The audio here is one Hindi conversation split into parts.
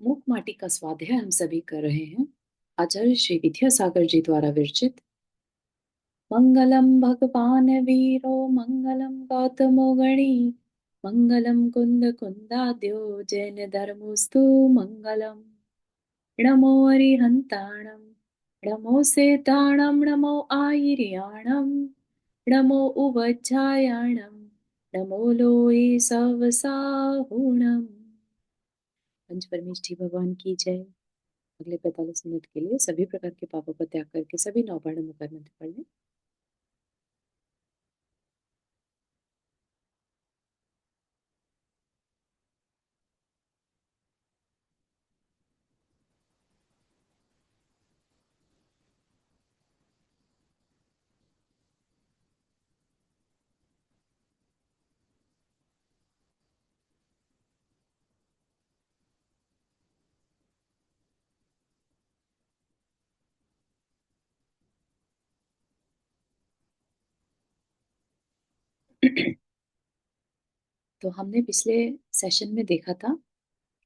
मूक माटी का स्वाध्याय हम सभी कर रहे हैं। आचार्य श्री विद्यासागर जी द्वारा विरचित। मंगलम भगवान वीरो मंगलम गौतमो गणी मंगलम कुंद कुंदाद्यो जैन धर्मोस्तु मंगलम। नमो अरिहंताणम, नमो सेताणम, नमो आयर्याणम, नमो उवज्जायाणम, नमो लोये सवसाहुणम। पंच परमेष्ठी भगवान की जय। अगले 45 मिनट के लिए सभी प्रकार के पापों का त्याग करके सभी नौवर्ण मुकर मंत्र पढ़ लें। तो हमने पिछले सेशन में देखा था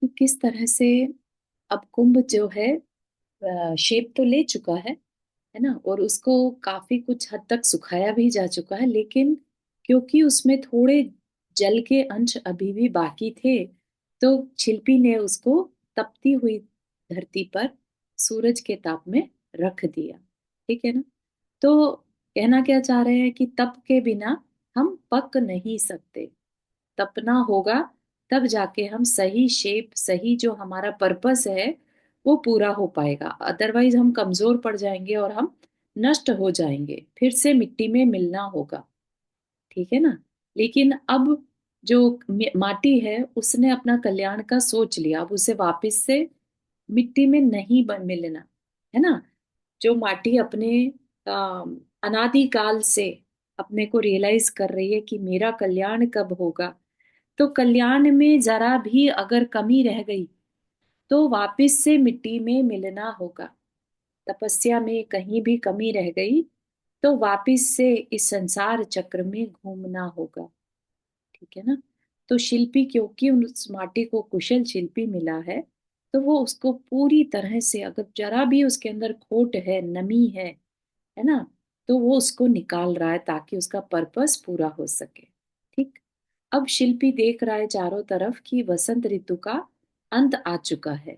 कि किस तरह से अब कुंभ जो है शेप तो ले चुका है ना, और उसको काफी कुछ हद तक सुखाया भी जा चुका है, लेकिन क्योंकि उसमें थोड़े जल के अंश अभी भी बाकी थे, तो शिल्पी ने उसको तपती हुई धरती पर सूरज के ताप में रख दिया। ठीक है ना। तो कहना क्या चाह रहे हैं कि तप के बिना हम पक नहीं सकते। तपना होगा, तब जाके हम सही शेप, सही जो हमारा पर्पस है वो पूरा हो पाएगा। अदरवाइज हम कमजोर पड़ जाएंगे और हम नष्ट हो जाएंगे, फिर से मिट्टी में मिलना होगा। ठीक है ना। लेकिन अब जो माटी है उसने अपना कल्याण का सोच लिया, अब उसे वापस से मिट्टी में नहीं मिलना है ना। जो माटी अपने अनादिकाल से अपने को रियलाइज कर रही है कि मेरा कल्याण कब होगा, तो कल्याण में जरा भी अगर कमी रह गई तो वापिस से मिट्टी में मिलना होगा। तपस्या में कहीं भी कमी रह गई तो वापिस से इस संसार चक्र में घूमना होगा। ठीक है ना। तो शिल्पी क्योंकि उस माटी को कुशल शिल्पी मिला है, तो वो उसको पूरी तरह से, अगर जरा भी उसके अंदर खोट है, नमी है ना, तो वो उसको निकाल रहा है ताकि उसका पर्पस पूरा हो सके। ठीक। अब शिल्पी देख रहा है चारों तरफ कि वसंत ऋतु का अंत आ चुका है।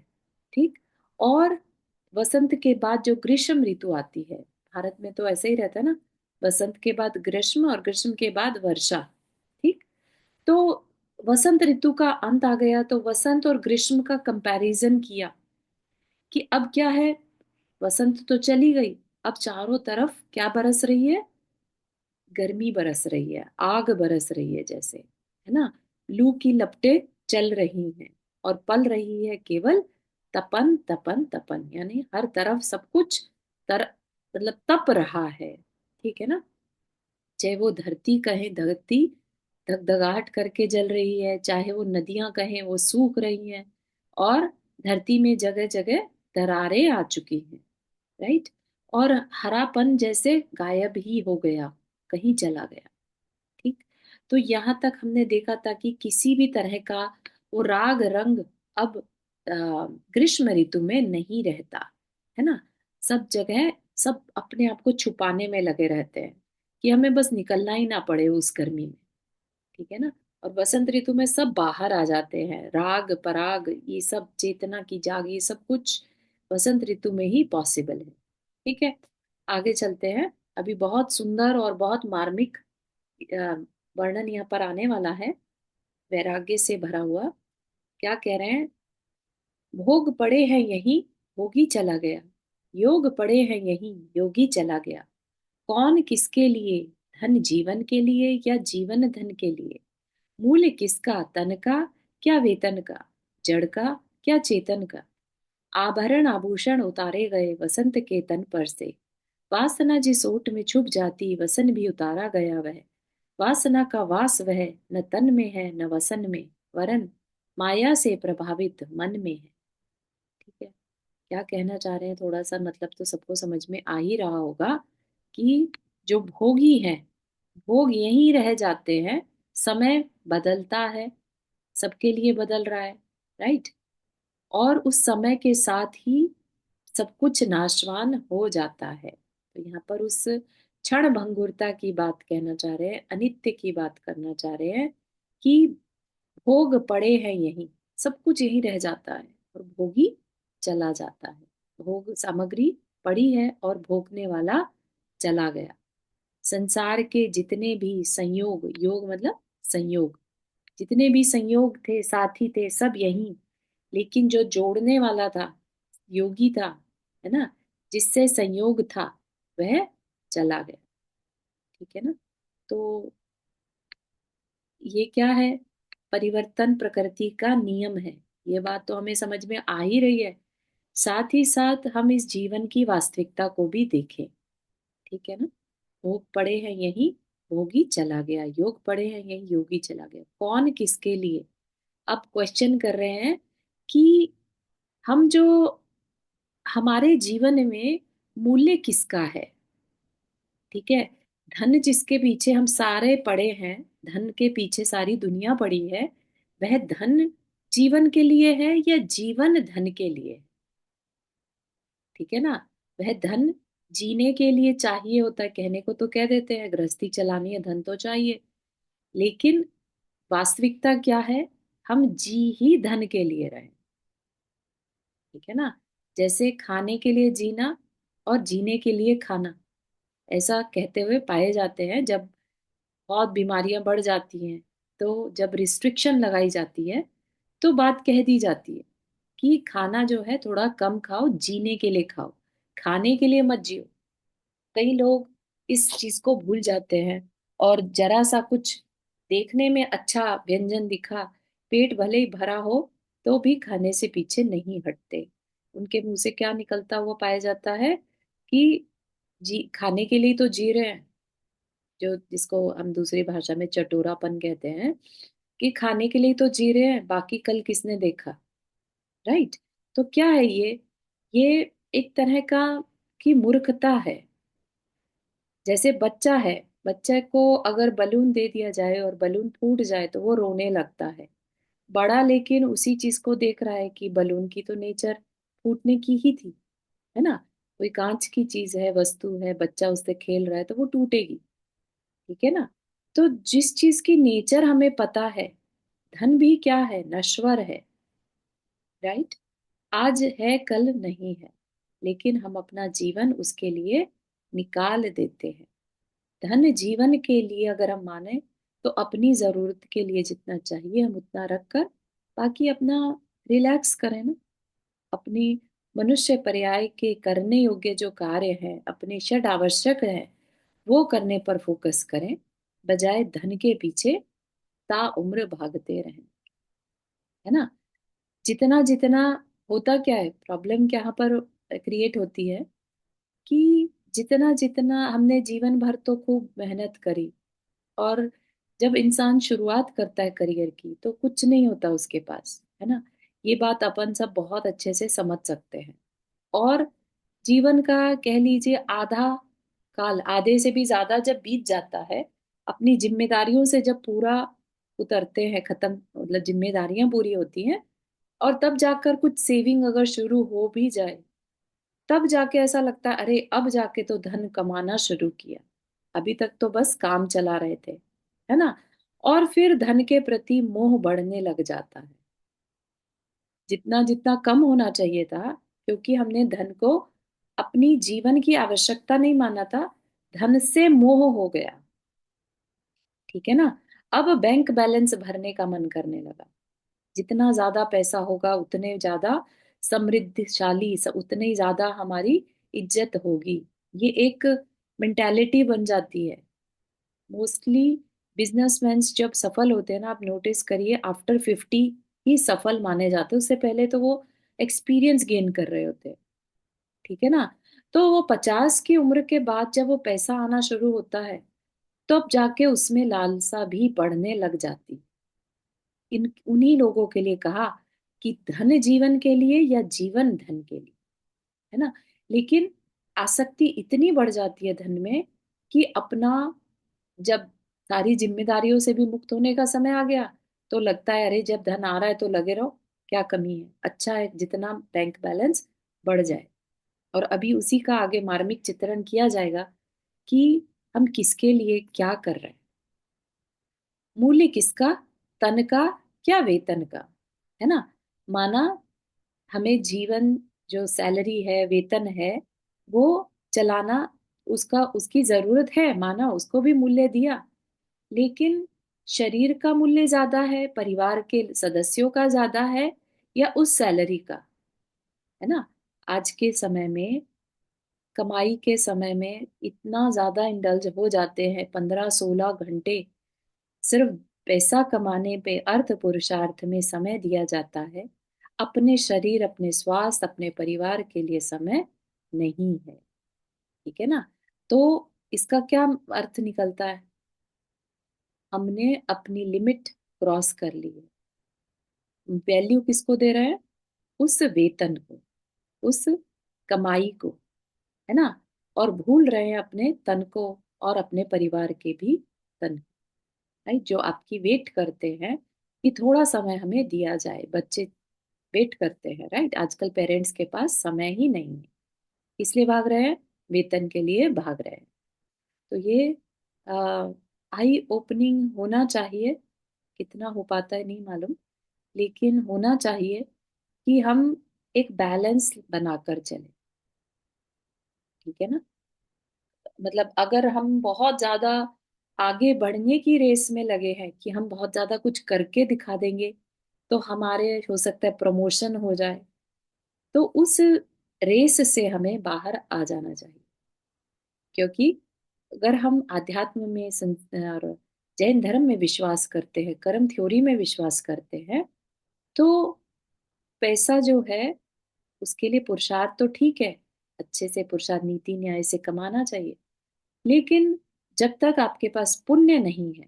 ठीक। और वसंत के बाद जो ग्रीष्म ऋतु आती है, भारत में तो ऐसे ही रहता है ना, वसंत के बाद ग्रीष्म और ग्रीष्म के बाद वर्षा। ठीक। तो वसंत ऋतु का अंत आ गया, तो वसंत और ग्रीष्म का कंपैरिजन किया कि अब क्या है। वसंत तो चली गई, अब चारों तरफ क्या बरस रही है? गर्मी बरस रही है, आग बरस रही है जैसे, है ना। लू की लपटें चल रही हैं और पल रही है केवल तपन तपन तपन, यानी हर तरफ सब कुछ तर मतलब तप रहा है। ठीक है ना। चाहे वो धरती कहे, धरती धगधगाहट करके जल रही है, चाहे वो नदियां कहें वो सूख रही हैं, और धरती में जगह जगह दरारें आ चुकी हैं। राइट। और हरापन जैसे गायब ही हो गया, कहीं चला गया। ठीक। तो यहाँ तक हमने देखा था कि किसी भी तरह का वो राग रंग अब ग्रीष्म ऋतु में नहीं रहता, है ना। सब जगह सब अपने आप को छुपाने में लगे रहते हैं कि हमें बस निकलना ही ना पड़े उस गर्मी में। ठीक है ना। और वसंत ऋतु में सब बाहर आ जाते हैं, राग पराग ये सब, चेतना की जाग, ये सब कुछ वसंत ऋतु में ही पॉसिबल है। ठीक है। आगे चलते हैं। अभी बहुत सुंदर और बहुत मार्मिक अ, वर्णन यहाँ पर आने वाला है, वैराग्य से भरा हुआ। क्या कह रहे हैं? भोग पड़े हैं यहीं, भोगी चला गया। योग पड़े हैं यहीं, योगी चला गया। कौन किसके लिए? धन जीवन के लिए या जीवन धन के लिए? मूल्य किसका? तन का क्या वेतन का? जड़ का क्या चेतन का? आभरण आभूषण उतारे गए वसंत के तन पर से। वासना जिस ओट में छुप जाती, वसन भी उतारा गया वह। वासना का वास वह न तन में है न वसन में, वरन माया से प्रभावित मन में है। ठीक है। क्या कहना चाह रहे हैं, थोड़ा सा मतलब तो सबको समझ में आ ही रहा होगा कि जो भोगी हैं, भोग यहीं रह जाते हैं। समय बदलता है, सबके लिए बदल रहा है। राइट। और उस समय के साथ ही सब कुछ नाशवान हो जाता है। तो यहाँ पर उस क्षण भंगुरता की बात कहना चाह रहे हैं, अनित्य की बात करना चाह रहे हैं कि भोग पड़े हैं यहीं, सब कुछ यहीं रह जाता है और भोगी चला जाता है। भोग सामग्री पड़ी है और भोगने वाला चला गया। संसार के जितने भी संयोग, योग मतलब संयोग, जितने भी संयोग थे, साथी थे, सब यहीं, लेकिन जो जोड़ने वाला था, योगी था, है ना, जिससे संयोग था, वह चला गया। ठीक है ना। तो ये क्या है? परिवर्तन प्रकृति का नियम है। ये बात तो हमें समझ में आ ही रही है। साथ ही साथ हम इस जीवन की वास्तविकता को भी देखें। ठीक है ना। भोग पड़े हैं यहीं, भोगी चला गया। योग पड़े हैं यहीं, योगी चला गया। कौन किसके लिए? अब क्वेश्चन कर रहे हैं कि हम जो, हमारे जीवन में मूल्य किसका है? ठीक है। धन जिसके पीछे हम सारे पड़े हैं, धन के पीछे सारी दुनिया पड़ी है, वह धन जीवन के लिए है या जीवन धन के लिए है? ठीक है ना। वह धन जीने के लिए चाहिए होता है, कहने को तो कह देते हैं गृहस्थी चलानी है, धन तो चाहिए, लेकिन वास्तविकता क्या है? हम जी ही धन के लिए रहे। ठीक है ना। जैसे खाने के लिए जीना और जीने के लिए खाना, ऐसा कहते हुए पाए जाते हैं। जब बहुत बीमारियां बढ़ जाती हैं, तो जब रिस्ट्रिक्शन लगाई जाती है, तो बात कह दी जाती है कि खाना जो है थोड़ा कम खाओ, जीने के लिए खाओ, खाने के लिए मत जियो। कई लोग इस चीज को भूल जाते हैं और जरा सा कुछ देखने में अच्छा व्यंजन दिखा, पेट भले ही भरा हो, तो भी खाने से पीछे नहीं हटते। उनके मुंह से क्या निकलता हुआ पाया जाता है कि जी, खाने के लिए तो जी रहे हैं, जो जिसको हम दूसरी भाषा में चटोरापन कहते हैं, कि खाने के लिए तो जी रहे हैं, बाकी कल किसने देखा। राइट। तो क्या है ये एक तरह का की मूर्खता है। जैसे बच्चा है, बच्चे को अगर बलून दे दिया जाए और बलून फूट जाए तो वो रोने लगता है। बड़ा लेकिन उसी चीज को देख रहा है कि बलून की तो नेचर फूटने की ही थी, है ना। कोई कांच की चीज है, वस्तु है, बच्चा उससे खेल रहा है तो वो टूटेगी। ठीक है ना। तो जिस चीज की नेचर हमें पता है, धन भी क्या है, नश्वर है। राइट। आज है कल नहीं है, लेकिन हम अपना जीवन उसके लिए निकाल देते हैं। धन जीवन के लिए अगर हम माने, तो अपनी जरूरत के लिए जितना चाहिए हम उतना रख कर बाकी अपना रिलैक्स करें ना। अपनी मनुष्य पर्याय के करने योग्य जो कार्य हैं, अपने षड आवश्यक हैं, वो करने पर फोकस करें, बजाय धन के पीछे ताउम्र भागते रहें। है ना। जितना जितना होता क्या है, प्रॉब्लम यहाँ पर क्रिएट होती है कि जितना जितना हमने जीवन भर तो खूब मेहनत करी, और जब इंसान शुरुआत करता है करियर की, तो कुछ नहीं होता उसके पास, है ना। ये बात अपन सब बहुत अच्छे से समझ सकते हैं। और जीवन का कह लीजिए आधा काल, आधे से भी ज्यादा जब बीत जाता है, अपनी जिम्मेदारियों से जब पूरा उतरते हैं, खत्म मतलब जिम्मेदारियां पूरी होती हैं, और तब जाकर कुछ सेविंग अगर शुरू हो भी जाए, तब जाके ऐसा लगता है अरे अब जाके तो धन कमाना शुरू किया, अभी तक तो बस काम चला रहे थे, है ना। और फिर धन के प्रति मोह बढ़ने लग जाता है, जितना जितना कम होना चाहिए था, क्योंकि हमने धन को अपनी जीवन की आवश्यकता नहीं माना था, धन से मोह हो गया। ठीक है ना। अब बैंक बैलेंस भरने का मन करने लगा। जितना ज्यादा पैसा होगा उतने ज्यादा समृद्धशाली, उतने ही ज्यादा हमारी इज्जत होगी। ये एक मेंटालिटी बन जाती है। मोस्टली बिजनेसमैन जब सफल होते हैं ना, आप नोटिस करिए, आफ्टर 50 ही सफल माने जाते हैं। उससे पहले तो वो एक्सपीरियंस गेन कर रहे होते हैं। ठीक है ना। तो वो 50 की उम्र के बाद जब वो पैसा आना शुरू होता है, तब जाके उसमें लालसा भी बढ़ने लग जाती। इन उन्हीं लोगों के लिए कहा कि धन जीवन के लिए या जीवन धन के लिए, है ना। लेकिन आसक्ति इतनी बढ़ जाती है धन में कि अपना, जब सारी जिम्मेदारियों से भी मुक्त होने का समय आ गया, तो लगता है अरे जब धन आ रहा है तो लगे रहो, क्या कमी है? अच्छा है जितना बैंक बैलेंस बढ़ जाए। और अभी उसी का आगे मार्मिक चित्रण किया जाएगा कि हम किसके लिए क्या कर रहे हैं। मूल्य किसका? तन का क्या वेतन का? है ना? माना हमें जीवन, जो सैलरी है, वेतन है, वो चलाना, उसका उसकी जरूरत है, माना उसको भी मूल्य दिया। लेकिन शरीर का मूल्य ज्यादा है, परिवार के सदस्यों का ज्यादा है, या उस सैलरी का? है ना? आज के समय में, कमाई के समय में इतना ज्यादा इंडल्ज हो जाते हैं, 15-16 घंटे सिर्फ पैसा कमाने पे, अर्थ पुरुषार्थ में समय दिया जाता है। अपने शरीर, अपने स्वास्थ्य, अपने परिवार के लिए समय नहीं है। ठीक है ना? तो इसका क्या अर्थ निकलता है? हमने अपनी लिमिट क्रॉस कर ली है। वैल्यू किसको दे रहे हैं? उस वेतन को, उस कमाई को। है ना? और भूल रहे हैं अपने तन को, और अपने परिवार के भी तन को। राइट? जो आपकी वेट करते हैं कि थोड़ा समय हमें दिया जाए, बच्चे वेट करते हैं। राइट? आजकल पेरेंट्स के पास समय ही नहीं है, इसलिए भाग रहे हैं, वेतन के लिए भाग रहे हैं। तो ये आई ओपनिंग होना चाहिए। कितना हो पाता है नहीं मालूम, लेकिन होना चाहिए कि हम एक बैलेंस बनाकर चले। ठीक है ना? मतलब अगर हम बहुत ज्यादा आगे बढ़ने की रेस में लगे हैं कि हम बहुत ज्यादा कुछ करके दिखा देंगे, तो हमारे हो सकता है प्रमोशन हो जाए। तो उस रेस से हमें बाहर आ जाना चाहिए। क्योंकि अगर हम आध्यात्म में और जैन धर्म में विश्वास करते हैं, कर्म थ्योरी में विश्वास करते हैं, तो पैसा जो है, उसके लिए पुरुषार्थ तो ठीक है, अच्छे से पुरुषार्थ नीति न्याय से कमाना चाहिए। लेकिन जब तक आपके पास पुण्य नहीं है,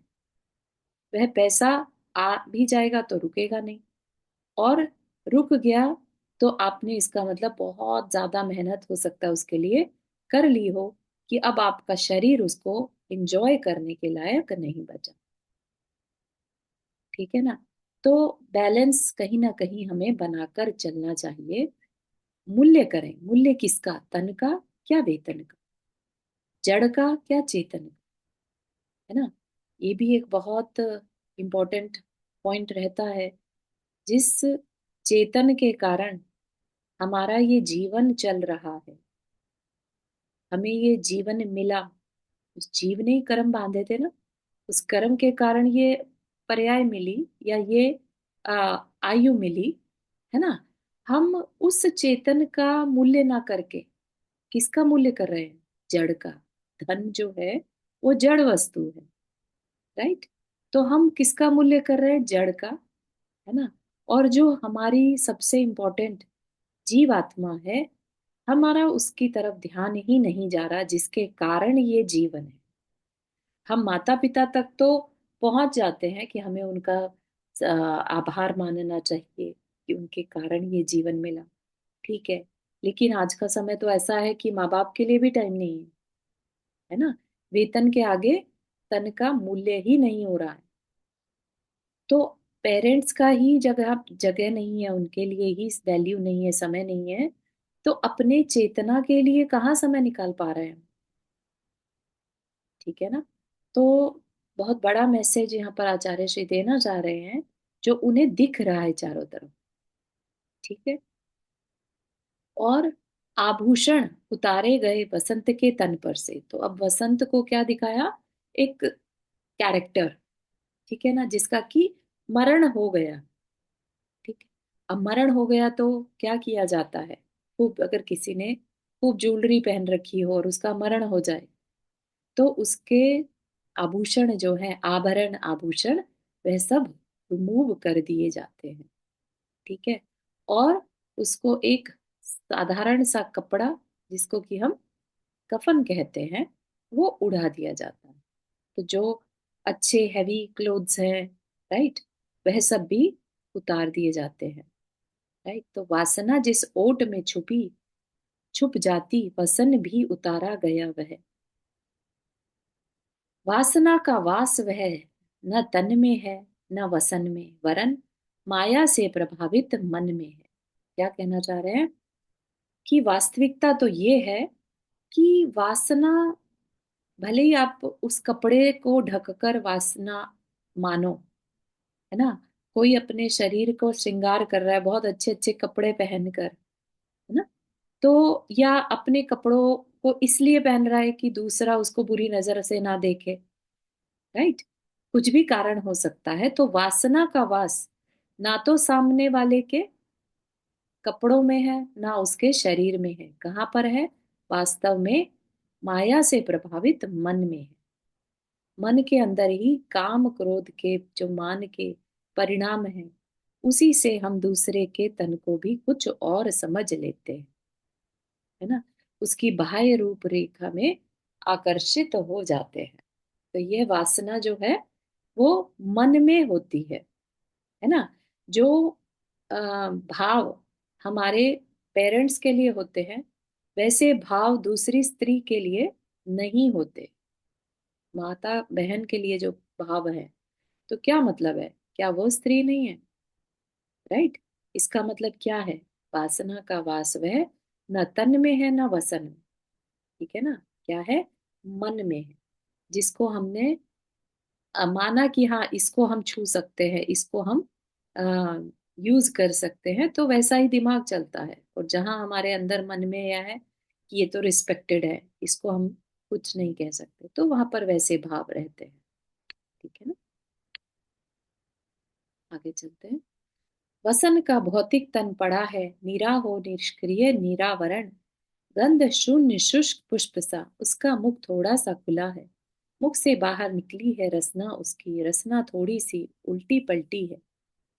वह पैसा आ भी जाएगा तो रुकेगा नहीं। और रुक गया तो आपने, इसका मतलब बहुत ज्यादा मेहनत हो सकता है उसके लिए कर ली हो, कि अब आपका शरीर उसको एंजॉय करने के लायक नहीं बचा। ठीक है ना? तो बैलेंस कहीं ना कहीं हमें बनाकर चलना चाहिए। मूल्य करें, मूल्य किसका? तन का क्या वेतन का? जड़ का क्या चेतन का? है ना? ये भी एक बहुत इम्पोर्टेंट पॉइंट रहता है। जिस चेतन के कारण हमारा ये जीवन चल रहा है, हमें ये जीवन मिला, उस जीव ने ही कर्म बांधे थे ना, उस कर्म के कारण ये पर्याय मिली, या ये आयु मिली। है ना? हम उस चेतन का मूल्य ना करके किसका मूल्य कर रहे हैं? जड़ का। धन जो है वो जड़ वस्तु है। राइट? तो हम किसका मूल्य कर रहे हैं? जड़ का। है ना? और जो हमारी सबसे इम्पोर्टेंट जीवात्मा है, हमारा उसकी तरफ ध्यान ही नहीं जा रहा, जिसके कारण ये जीवन है। हम माता पिता तक तो पहुंच जाते हैं कि हमें उनका आभार मानना चाहिए कि उनके कारण ये जीवन मिला। ठीक है। लेकिन आज का समय तो ऐसा है कि माँ बाप के लिए भी टाइम नहीं है। है ना? वेतन के आगे तन का मूल्य ही नहीं हो रहा है। तो पेरेंट्स का ही जगह जगह नहीं है, उनके लिए ही वैल्यू नहीं है, समय नहीं है। तो अपने चेतना के लिए कहाँ समय निकाल पा रहे हैं? ठीक है ना? तो बहुत बड़ा मैसेज यहाँ पर आचार्य श्री देना चाह रहे हैं, जो उन्हें दिख रहा है चारों तरफ। ठीक है। और आभूषण उतारे गए वसंत के तन पर से, तो अब वसंत को क्या दिखाया? एक कैरेक्टर। ठीक है ना? जिसका कि मरण हो गया। ठीक है। अब मरण हो गया तो क्या किया जाता है? खूब, अगर किसी ने खूब ज्वेलरी पहन रखी हो और उसका मरण हो जाए, तो उसके आभूषण जो है, आभरण आभूषण, वह सब रिमूव कर दिए जाते हैं। ठीक है। और उसको एक साधारण सा कपड़ा, जिसको कि हम कफन कहते हैं, वो उड़ा दिया जाता है। तो जो अच्छे हैवी क्लोथ्स हैं, राइट, वह सब भी उतार दिए जाते हैं। राइट? तो वासना जिस ओट में छुपी, छुप जाती वसन भी उतारा गया वह। वासना का वास वह न तन में है, न वसन में, वरन माया से प्रभावित मन में है। क्या कहना चाह रहे हैं कि वास्तविकता तो ये है कि वासना, भले ही आप उस कपड़े को ढककर वासना मानो, है ना, कोई अपने शरीर को श्रृंगार कर रहा है बहुत अच्छे अच्छे कपड़े पहनकर, है ना, तो या अपने कपड़ों को इसलिए पहन रहा है कि दूसरा उसको बुरी नजर से ना देखे, राइट, कुछ भी कारण हो सकता है। तो वासना का वास ना तो सामने वाले के कपड़ों में है ना उसके शरीर में है, कहाँ पर है, वास्तव में माया से प्रभावित मन में है। मन के अंदर ही काम क्रोध के जो मान के परिणाम है, उसी से हम दूसरे के तन को भी कुछ और समझ लेते हैं, है ना, उसकी बाह्य रूपरेखा में आकर्षित हो जाते हैं। तो यह वासना जो है वो मन में होती है ना। जो भाव हमारे पेरेंट्स के लिए होते हैं, वैसे भाव दूसरी स्त्री के लिए नहीं होते। माता बहन के लिए जो भाव है, तो क्या मतलब है, क्या वो स्त्री नहीं है, राइट। इसका मतलब क्या है, वासना का वास वह न तन में है न वसन में, ठीक है ना, क्या है, मन में है, जिसको हमने माना कि हाँ इसको हम छू सकते हैं, इसको हम यूज कर सकते हैं, तो वैसा ही दिमाग चलता है। और जहां हमारे अंदर मन में यह है कि ये तो रिस्पेक्टेड है, इसको हम कुछ नहीं कह सकते, तो वहां पर वैसे भाव रहते हैं, ठीक है ना। आगे चलते हैं। वसन का भौतिक तन पड़ा है, नीरा हो निष्क्रिय निरावरण, गंध शून्य शुष्क पुष्प सा, उसका मुख थोड़ा सा खुला है, मुख से बाहर निकली है रसना, उसकी रसना थोड़ी सी उल्टी पलटी है,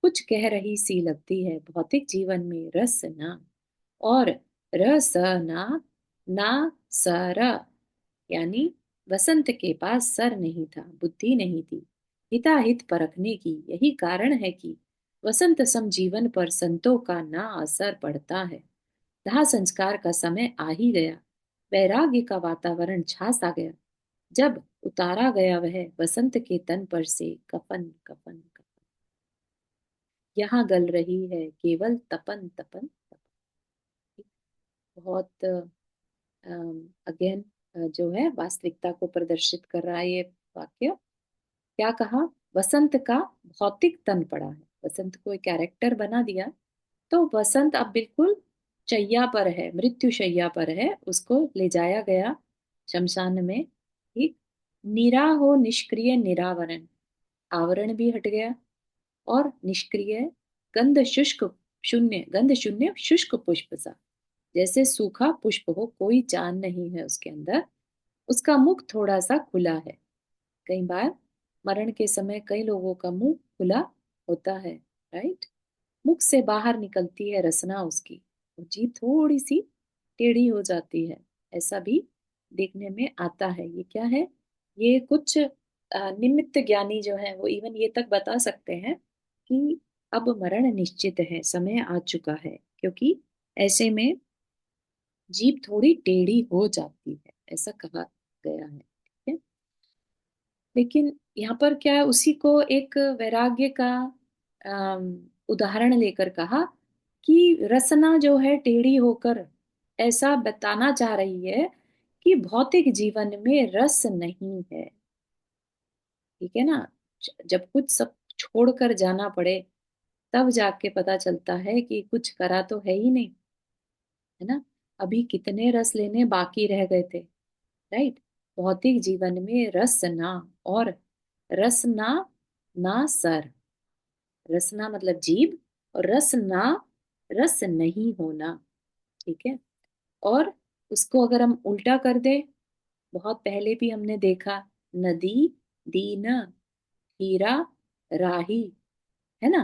कुछ कह रही सी लगती है, भौतिक जीवन में रस ना, और रस ना, ना सर, यानी वसंत के पास सर नहीं था, बुद्धि नहीं थी हिताहित परखने की। यही कारण है कि वसंत सम जीवन पर संतों का ना असर पड़ता है। दाह संस्कार का समय आ ही गया, वैराग्य का वातावरण छा सा गया, जब उतारा गया वह वसंत के तन पर से कफन कफन कफन। यहाँ गल रही है केवल तपन तपन तपन। बहुत अगेन जो है वास्तविकता को प्रदर्शित कर रहा है ये वाक्य। क्या कहा, वसंत का भौतिक तन पड़ा है, वसंत को एक कैरेक्टर बना दिया, तो वसंत अब बिल्कुल शैया पर है, मृत्यु शैया पर है, उसको ले जाया गया शमशान में, ठीक। निरा हो निष्क्रिय निरावरण, आवरण भी हट गया, और निष्क्रिय, गंध शुष्क, शून्य गंध शून्य शुष्क पुष्प सा, जैसे सूखा पुष्प हो, कोई जान नहीं है उसके अंदर, उसका मुख थोड़ा सा खुला है। कई बार मरण के समय कई लोगों का मुंह खुला होता है, राइट, मुख से बाहर निकलती है रसना उसकी, और जीभ थोड़ी सी टेढ़ी हो जाती है, ऐसा भी देखने में आता है। ये क्या है, ये कुछ निमित्त ज्ञानी जो है वो इवन ये तक बता सकते हैं कि अब मरण निश्चित है, समय आ चुका है, क्योंकि ऐसे में जीभ थोड़ी टेढ़ी हो जाती है, ऐसा कहा गया है, ठीक है। लेकिन यहाँ पर क्या है, उसी को एक वैराग्य का उदाहरण लेकर कहा कि रसना जो है टेढ़ी होकर ऐसा बताना चाह रही है कि भौतिक जीवन में रस नहीं है, ठीक है ना। जब कुछ सब छोड़कर जाना पड़े, तब जाके पता चलता है कि कुछ करा तो है ही नहीं, है ना, अभी कितने रस लेने बाकी रह गए थे, राइट। भौतिक जीवन में रस ना, और रस ना, ना सर, रसना मतलब जीभ, और रस ना, रस नहीं होना, ठीक है। और उसको अगर हम उल्टा कर दें, बहुत पहले भी हमने देखा, नदी, दीन, हीरा, राही, है ना,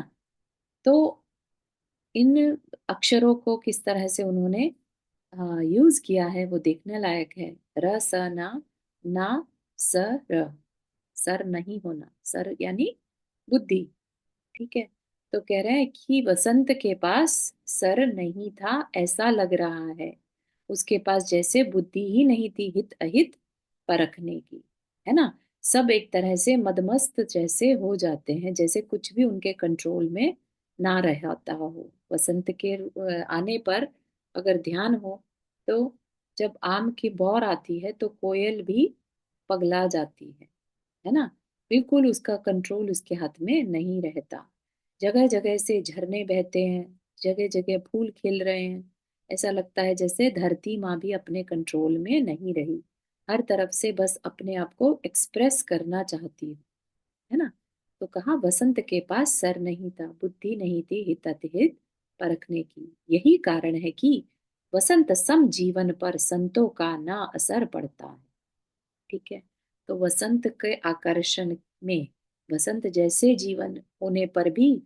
तो इन अक्षरों को किस तरह से उन्होंने यूज किया है वो देखने लायक है। र स ना, ना स र, सर नहीं होना, सर यानी बुद्धि, ठीक है। तो कह रहे हैं कि वसंत के पास सर नहीं था, ऐसा लग रहा है, उसके पास जैसे बुद्धि ही नहीं थी हित अहित परखने की, है ना। सब एक तरह से मदमस्त जैसे हो जाते हैं, जैसे कुछ भी उनके कंट्रोल में ना रहता हो। वसंत के आने पर अगर ध्यान हो तो जब आम की बौर आती है तो कोयल भी पगला जाती है ना। बिल्कुल उसका कंट्रोल उसके हाथ में नहीं रहता। जगह जगह से झरने बहते हैं, जगह जगह फूल खिल रहे हैं। ऐसा लगता है जैसे धरती माँ भी अपने कंट्रोल में नहीं रही, हर तरफ से बस अपने आप को एक्सप्रेस करना चाहती है ना। तो कहा वसंत के पास सर नहीं था, बुद्धि नहीं थी हितहित परखने की। यही कारण है कि वसंत सम जीवन पर संतों का ना असर पड़ता है। ठीक है। तो वसंत के आकर्षण में, वसंत जैसे जीवन होने पर भी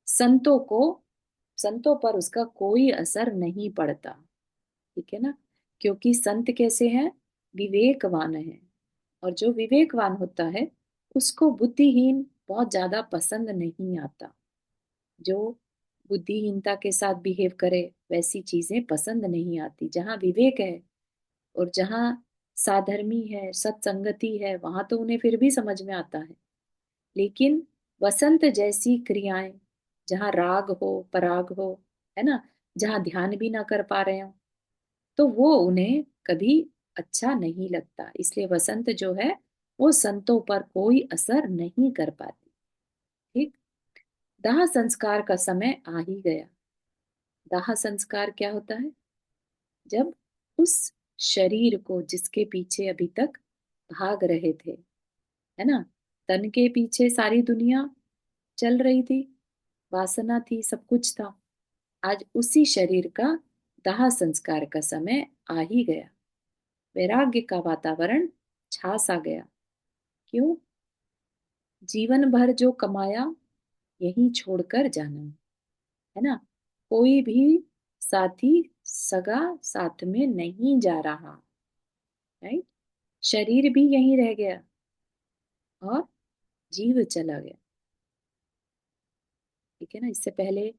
संतों को संतों पर उसका कोई असर नहीं पड़ता। ठीक है ना। क्योंकि संत कैसे हैं? विवेकवान है। और जो विवेकवान होता है उसको बुद्धिहीन बहुत ज्यादा पसंद नहीं आता। जो बुद्धिहीनता के साथ बिहेव करे वैसी चीजें पसंद नहीं आती। जहाँ विवेक है और जहाँ साधर्मी है, सत्संगति है, वहां तो उन्हें फिर भी समझ में आता है। लेकिन वसंत जैसी क्रियाएं, जहाँ राग हो, पराग हो, है ना, जहाँ ध्यान भी ना कर पा रहे हो, तो वो उन्हें कभी अच्छा नहीं लगता। इसलिए वसंत जो है वो संतों पर कोई असर नहीं कर पाती। ठीक। दाह संस्कार का समय आ ही गया। दाह संस्कार क्या होता है? जब उस शरीर को जिसके पीछे अभी तक भाग रहे थे, है ना, तन के पीछे सारी दुनिया चल रही थी, वासना थी, सब कुछ था, आज उसी शरीर का दाह संस्कार का समय आ ही गया। वैराग्य का वातावरण छा सा गया। क्यों? जीवन भर जो कमाया यही छोड़कर जाना, है ना। कोई भी साथी सगा साथ में नहीं जा रहा, राइट। शरीर भी यहीं रह गया और जीव चला गया। ठीक है ना। इससे पहले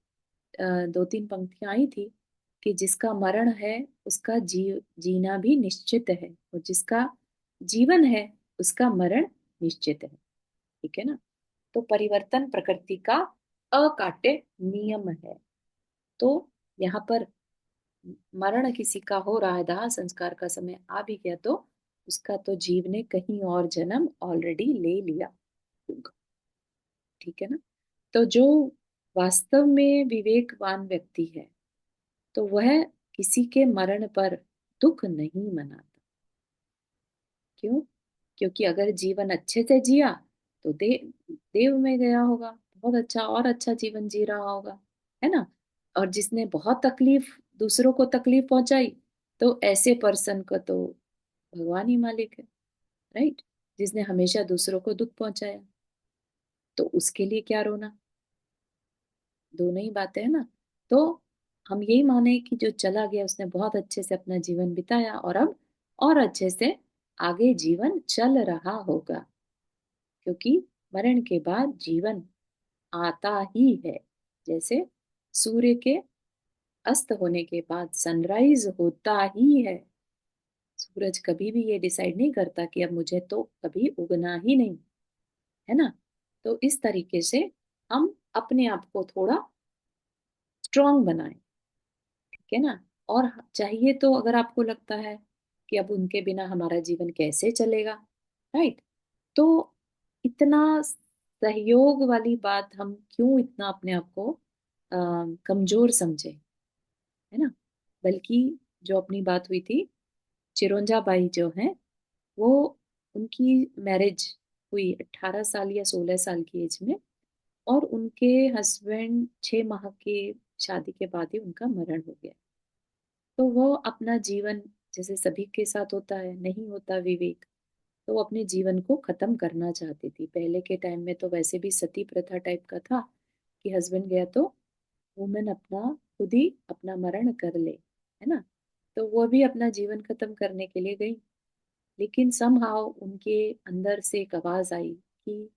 दो तीन पंक्तियां आई थी कि जिसका मरण है उसका जीना भी निश्चित है, और जिसका जीवन है उसका मरण निश्चित है। ठीक है ना। तो परिवर्तन प्रकृति का अकाट्य नियम है। तो यहाँ पर मरण किसी का हो रहा है, दाह संस्कार का समय आ भी गया, तो उसका तो जीव ने कहीं और जन्म ऑलरेडी ले लिया होगा। ठीक है ना। तो जो वास्तव में विवेकवान व्यक्ति है तो वह किसी के मरण पर दुख नहीं मनाता। क्यों? क्योंकि अगर जीवन अच्छे से जिया तो देव में गया होगा, बहुत अच्छा और अच्छा जीवन जी रहा होगा, है ना। और जिसने बहुत तकलीफ, दूसरों को तकलीफ पहुंचाई, तो ऐसे पर्सन को तो भगवान ही मालिक है, राइट। जिसने हमेशा दूसरों को दुख पहुंचाया, तो उसके लिए क्या रोना। दोनों ही बातें है ना। तो हम यही माने कि जो चला गया उसने बहुत अच्छे से अपना जीवन बिताया और अब और अच्छे से आगे जीवन चल रहा होगा। क्योंकि मरण के बाद जीवन आता ही है। जैसे सूर्य के अस्त होने के बाद सनराइज होता ही है। सूरज कभी भी ये डिसाइड नहीं करता कि अब मुझे तो कभी उगना ही नहीं, है ना। तो इस तरीके से हम अपने आप को थोड़ा स्ट्रांग बनाएं। ठीक है ना। और चाहिए तो अगर आपको लगता है कि अब उनके बिना हमारा जीवन कैसे चलेगा, राइट, तो इतना सहयोग वाली बात हम क्यों इतना अपने आप को कमजोर समझे, है ना। बल्कि जो अपनी बात हुई थी, चिरोंजा बाई जो है वो, उनकी मैरिज हुई 18 साल या 16 साल की एज में, और उनके हस्बैंड 6 माह के शादी के बाद ही उनका मरण हो गया। तो वो अपना जीवन, जैसे सभी के साथ होता है, नहीं होता विवेक, तो वो अपने जीवन को खत्म करना चाहती थी। पहले के टाइम में तो वैसे भी सती प्रथा टाइप का था कि हस्बैंड गया तो वुमेन अपना खुद ही अपना मरण कर ले, है ना। तो वो भी अपना जीवन खत्म करने के लिए गई। लेकिन समहाउ उनके अंदर से एक आवाज आई कि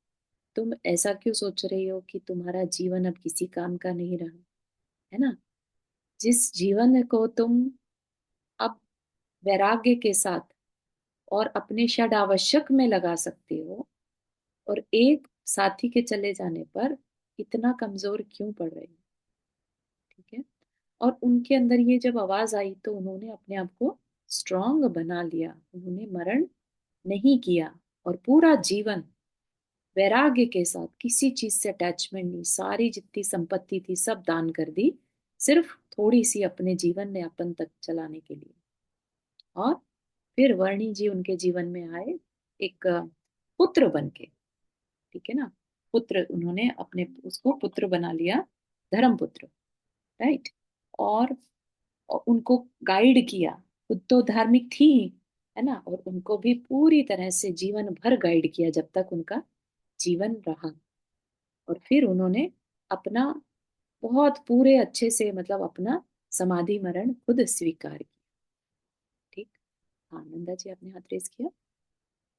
तुम ऐसा क्यों सोच रही हो कि तुम्हारा जीवन अब किसी काम का नहीं रहा, है ना। जिस जीवन को तुम अब वैराग्य के साथ और अपने षड आवश्यक में लगा सकते हो, और एक साथी के चले जाने पर इतना कमजोर क्यों पड़ रही हूँ। ठीक है। और उनके अंदर ये जब आवाज आई तो उन्होंने अपने आप को स्ट्रांग बना लिया, उन्होंने मरण नहीं किया और पूरा जीवन वैराग्य के साथ, किसी चीज से अटैचमेंट नहीं, सारी जितनी संपत्ति थी सब दान कर दी, सिर्फ थोड़ी सी अपने जीवन यापन तक चलाने के लिए। और फिर वर्णी जी उनके जीवन में आए, एक पुत्र बन के। ठीक है ना, पुत्र, उन्होंने अपने उसको पुत्र बना लिया, धर्म पुत्र। राइट। और उनको गाइड किया, खुद तो धार्मिक थी ही, है ना, और उनको भी पूरी तरह से जीवन भर गाइड किया जब तक उनका जीवन रहा। और फिर उन्होंने अपना बहुत पूरे अच्छे से, मतलब अपना समाधि मरण खुद स्वीकार किया। ठीक। हाँ नंदा जी, आपने हाथ रेस किया।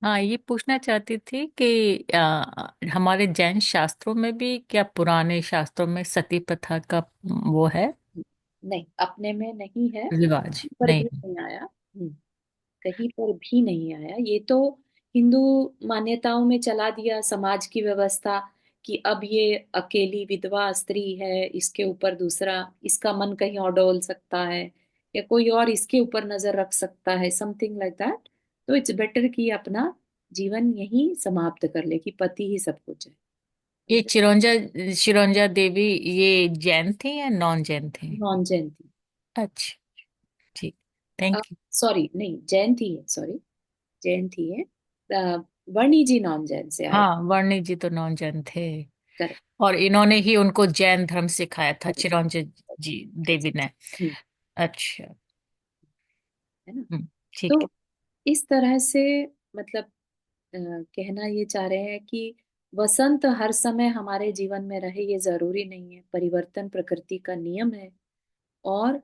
हाँ, ये पूछना चाहती थी कि हमारे जैन शास्त्रों में भी, क्या पुराने शास्त्रों में सती प्रथा का वो है, नहीं, अपने में नहीं है, रिवाज कहीं पर नहीं? भी नहीं आया। कहीं पर भी नहीं आया ये तो। हिंदू मान्यताओं में चला दिया समाज की व्यवस्था कि अब ये अकेली विधवा स्त्री है, इसके ऊपर दूसरा, इसका मन कहीं और डोल सकता है, या कोई और इसके ऊपर नजर रख सकता है, समथिंग लाइक दैट। तो इट्स बेटर कि अपना जीवन यही समाप्त कर ले, कि पति ही सब कुछ है। ये चिरंजा चिरंजा देवी, ये जैन थे या नॉन जैन थे? नॉन जैन थी। अच्छा, ठीक, थैंक यू। सॉरी, नहीं जैन थी है, सॉरी, जैन थी है। वर्णी जी नॉन जैन से आए। हाँ, वर्णी जी तो नॉन जैन थे, करेक्ट। और इन्होंने ही उनको जैन धर्म सिखाया था, करेक्ट। चिरंजी जी देवी ने। हम्म, अच्छा। है ना। हम्म, ठीक तो है। इस तरह से, मतलब कहना ये चाह रहे हैं कि वसंत हर समय हमारे जीवन में रहे ये जरूरी नहीं है, परिवर्तन प्रकृति का नियम है। और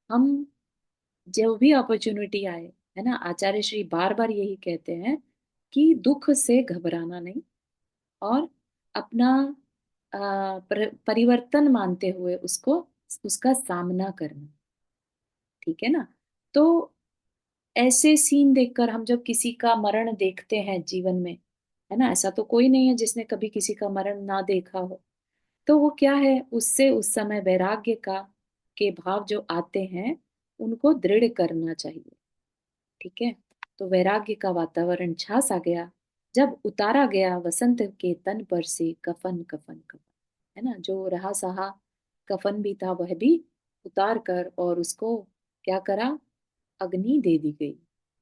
हम, जो भी अपॉर्चुनिटी आए, है ना, आचार्य श्री बार बार यही कहते हैं कि दुख से घबराना नहीं, और अपना परिवर्तन मानते हुए उसको, उसका सामना करना। ठीक है ना। तो ऐसे सीन देखकर, हम जब किसी का मरण देखते हैं जीवन में, है ना, ऐसा तो कोई नहीं है जिसने कभी किसी का मरण ना देखा हो, तो वो क्या है, उससे उस समय वैराग्य का के भाव जो आते हैं उनको दृढ़ करना चाहिए। ठीक है। तो वैराग्य का वातावरण छा सा गया, जब उतारा गया वसंत के तन पर से कफन कफन कफन, है ना, जो रहा सहा कफन भी था वह भी उतार कर, और उसको क्या करा, अग्नि दे दी गई,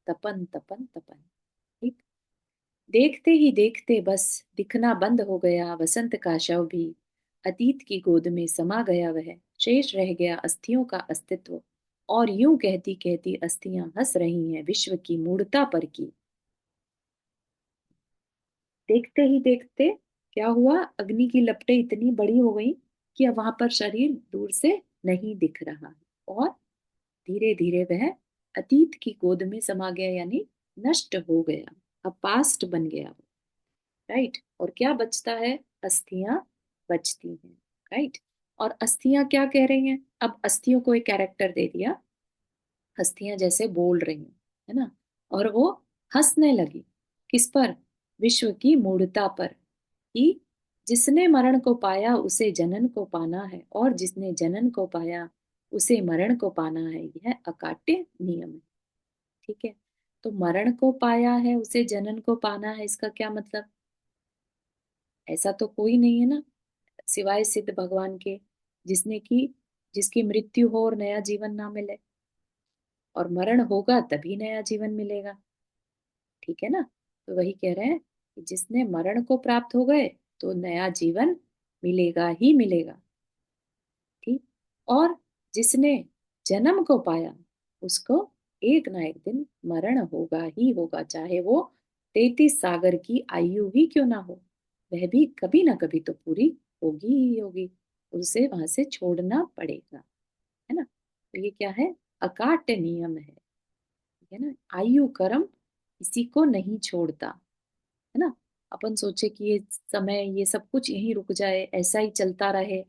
तपन तपन तपन। ठीक। देखते ही देखते बस दिखना बंद हो गया वसंत का शव भी, अतीत की गोद में समा गया वह, शेष रह गया अस्थियों का अस्तित्व। और यूं कहती कहती अस्थियां हंस रही हैं विश्व की मूढ़ता पर की। देखते ही देखते क्या हुआ, अग्नि की लपटें इतनी बड़ी हो गई कि अब वहां पर शरीर दूर से नहीं दिख रहा है, और धीरे धीरे वह अतीत की गोद में समा गया, यानी नष्ट हो गया, अब पास्ट बन गया वो। राइट। और क्या बचता है, अस्थियां बचती हैं। राइट। और अस्थियां क्या कह रही हैं, अब अस्थियों को एक कैरेक्टर दे दिया, हस्तियां जैसे बोल रही हैं, है ना, और वो हंसने लगी, किस पर, विश्व की मूढ़ता पर, कि जिसने मरण को पाया उसे जनन को पाना है, और जिसने जनन को पाया उसे मरण को पाना है, यह अकाट्य नियम है। ठीक है। तो मरण को पाया है उसे जनन को पाना है, इसका क्या मतलब, ऐसा तो कोई नहीं है ना, सिवाय सिद्ध भगवान के, जिसने की, जिसकी मृत्यु हो और नया जीवन ना मिले, और मरण होगा तभी नया जीवन मिलेगा। ठीक है ना। तो वही कह रहे हैं कि जिसने मरण को प्राप्त हो गए तो नया जीवन मिलेगा ही मिलेगा। ठीक। और जिसने जन्म को पाया उसको एक ना एक दिन मरण होगा ही होगा, चाहे वो 33 सागर की आयु ही क्यों ना हो, वह भी कभी ना कभी तो पूरी होगी ही होगी, उसे वहां से छोड़ना पड़ेगा। है ना। तो ये क्या है, अकाट्य नियम है। ठीक है ना, आयु कर्म किसी को नहीं छोड़ता, है ना। अपन सोचे कि ये समय, ये सब कुछ यहीं रुक जाए, ऐसा ही चलता रहे,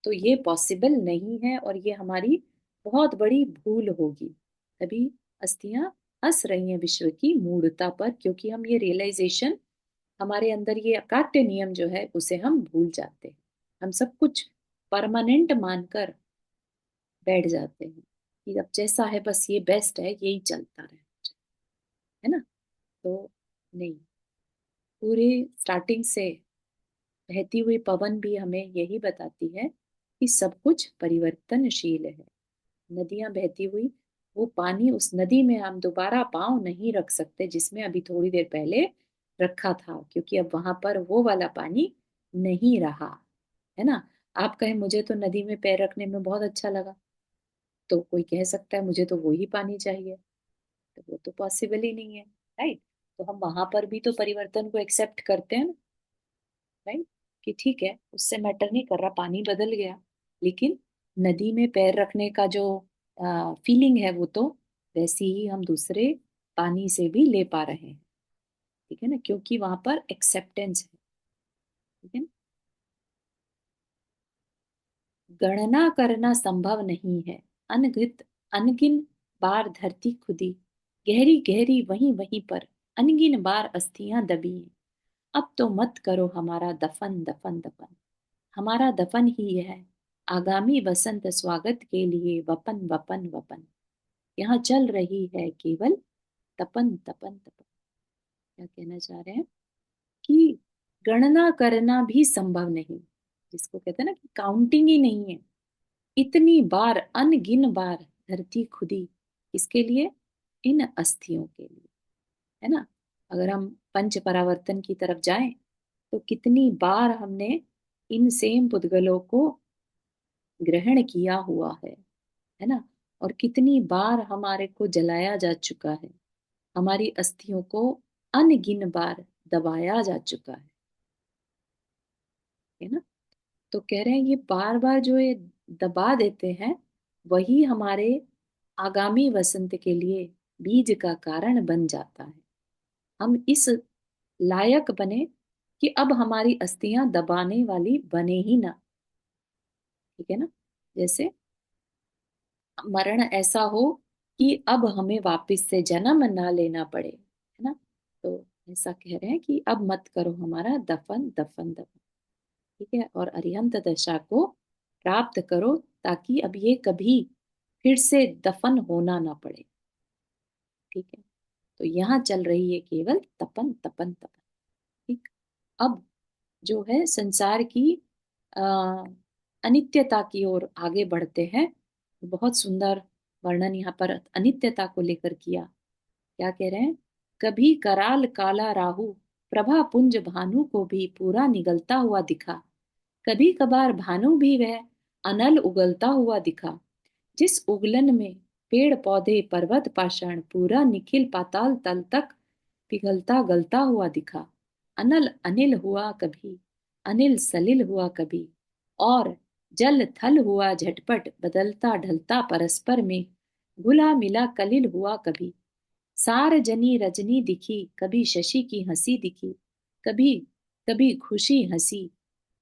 तो ये पॉसिबल नहीं है, और ये हमारी बहुत बड़ी भूल होगी। तभी अस्थियां हंस रही हैं विश्व की मूढ़ता पर, क्योंकि हम ये रियलाइजेशन, हमारे अंदर ये अकाट्य नियम जो है उसे हम भूल जाते हैं। हम सब कुछ परमानेंट मानकर बैठ जाते हैं कि अब जैसा है बस ये बेस्ट है, यही चलता रहे, है ना। तो नहीं, पूरे स्टार्टिंग से बहती हुई पवन भी हमें यही बताती है कि सब कुछ परिवर्तनशील है। नदियां बहती हुई, वो पानी, उस नदी में हम दोबारा पाँव नहीं रख सकते जिसमें अभी थोड़ी देर पहले रखा था, क्योंकि अब वहां पर वो वाला पानी नहीं रहा, है ना। आप कहें मुझे तो नदी में पैर रखने में बहुत अच्छा लगा, तो कोई कह सकता है मुझे तो वो ही पानी चाहिए, तो वो तो पॉसिबल ही नहीं है, राइट। तो हम वहां पर भी तो परिवर्तन को एक्सेप्ट करते हैं ना, राइट, कि ठीक है, उससे मैटर नहीं कर रहा, पानी बदल गया, लेकिन नदी में पैर रखने का जो फीलिंग है वो तो वैसी ही हम दूसरे पानी से भी ले पा रहे हैं, ठीक है ना, क्योंकि वहां पर एक्सेप्टेंस है, ठीक है ना। गणना करना संभव नहीं है, अनगित अनगिन बार धरती खुदी, गहरी गहरी वहीं वहीं पर अनगिन बार अस्थियां दबी हैं। अब तो मत करो हमारा दफन दफन दफन, हमारा दफन ही है आगामी बसंत स्वागत के लिए वपन वपन वपन, यहाँ चल रही है केवल तपन तपन तपन। क्या कहना चाह रहे हैं कि गणना करना भी संभव नहीं, जिसको कहते हैं ना कि काउंटिंग ही नहीं है, इतनी बार अनगिन बार धरती खुदी, किसके लिए, इन अस्थियों के लिए, है ना। अगर हम पंच परावर्तन की तरफ जाएं तो कितनी बार हमने इन सेम पुद्गलों को ग्रहण किया हुआ है ना। और कितनी बार हमारे को जलाया जा चुका है, हमारी अस्थियों को अनगिन बार दबाया जा चुका है ना। तो कह रहे हैं ये बार बार जो ये दबा देते हैं, वही हमारे आगामी वसंत के लिए बीज का कारण बन जाता है। हम इस लायक बने कि अब हमारी अस्थियां दबाने वाली बने ही ना, ठीक है ना। जैसे मरण ऐसा हो कि अब हमें वापस से जन्म ना लेना पड़े, है ना। तो ऐसा कह रहे हैं कि अब मत करो हमारा दफन दफन दफन, ठीक है, और अरिहंत दशा को प्राप्त करो, ताकि अब ये कभी फिर से दफन होना ना पड़े, ठीक है। तो यहाँ चल रही है केवल तपन तपन तपन, ठीक। अब जो है संसार की आ, अनित्यता की ओर आगे बढ़ते हैं। बहुत सुंदर वर्णन यहाँ पर अनित्यता को लेकर किया। क्या कह रहे हैं, कभी कराल काला राहु प्रभा पुंज भानु को भी पूरा निगलता हुआ दिखा, कभी कभार भानु भी वह अनल उगलता हुआ दिखा, जिस उगलन में पेड़ पौधे पर्वत पाषाण पूरा निखिल पाताल तल तक पिघलता गलता हुआ दिखा। अनल अनिल हुआ कभी, अनिल सलिल हुआ कभी, और जल थल हुआ झटपट बदलता ढलता परस्पर में, घुला मिला कलिल हुआ कभी। सारजनी रजनी दिखी, कभी शशि की हंसी दिखी, कभी कभी खुशी हंसी,